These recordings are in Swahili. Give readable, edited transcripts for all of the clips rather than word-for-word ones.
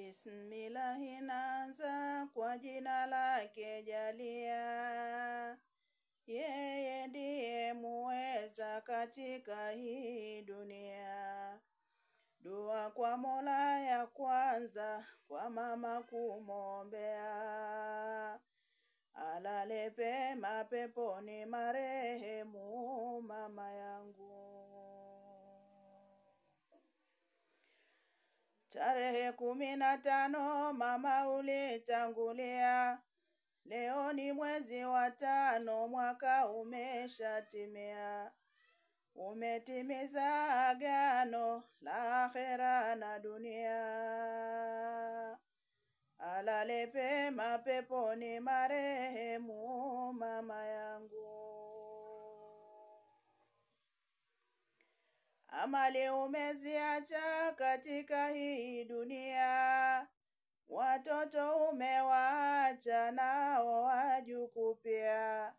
Bismillahi, naanza kwa jina lake Jalia. Yeye ndiye muweza katika hii dunia. Dua kwa Mola ya kwanza, kwa mama kumwombea. Alale pema peponi marehemu mama yangu. Tarehe 15 mama ulitangulia. Leo ni mwezi wa 5 mwaka umeshatimia. Umetimiza agano la akhera na dunia. Alale pema peponi marehemu mama yangu. Amali umeziacha katika hii dunia. Watoto umewaacha nao wajukuu pia.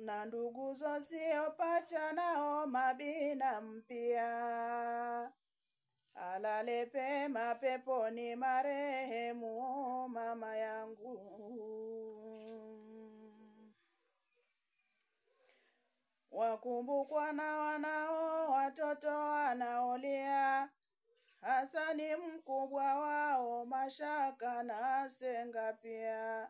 Na nduguzo siopacha nao mabinamu pia. Alale pema peponi marehemu mama yangu. Wakumbukwa na wanao watoto wanaolia. Hasani mkubwa wao, Mashaka na Senga pia.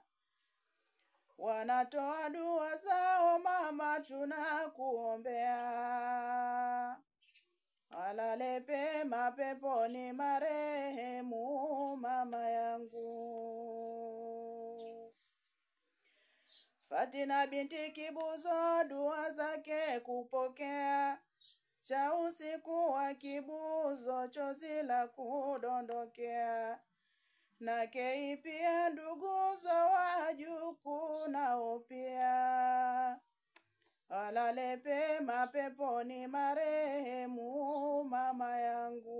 Wanatoa dua zao mama tunakuombea. Alale pema peponi marehemu mama yangu. Fatina binti Kibuzo dua zake kupokea. Cha usiku wa Kibuzo chozi la kudondokea. Na Kei pia nduguzo wajukuu nao pia. Alale pema peponi marehemu mama yangu.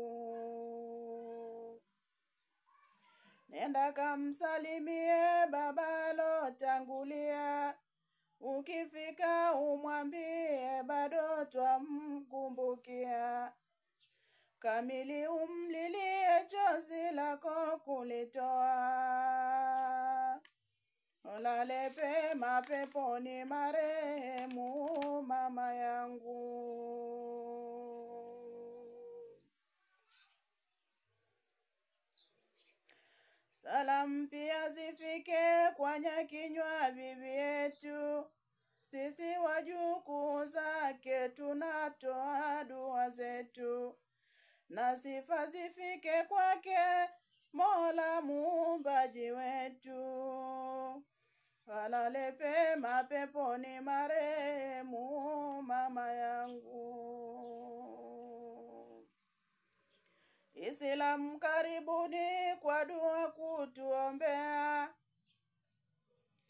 Nenda kamsalimie baba lotangulia. Ukifika umwambie bado twamkumbukia. Kamili umlilie chozi lako kulitoa. Alale pema peponi marehemu mama yangu. Salamu pia zifike kwa Nyakinywa bibi yetu. Sisi wajukuu zake tunatoa dua zetu. Na sifa zifike kwake Mola muumbaji wetu. Alale pema peponi marehemu mama yangu. Islamu karibuni kwa dua kutuombea.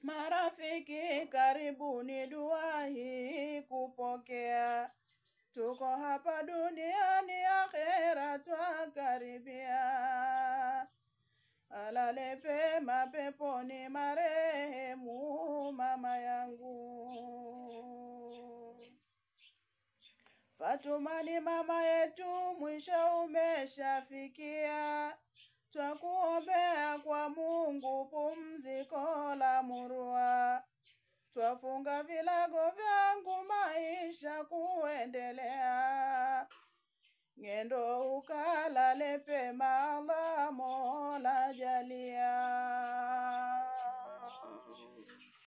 Marafiki karibuni dua hii kupokea. Tuko hapa duniani akhera twakaribia. Alale pema peponi marehemu mama yangu. Fatuma ni mama yetu mwisho umeshafikia. Twakuombea kwa Mungu pumziko la murua. Twafunga vilago vyangu maisha kuendelea.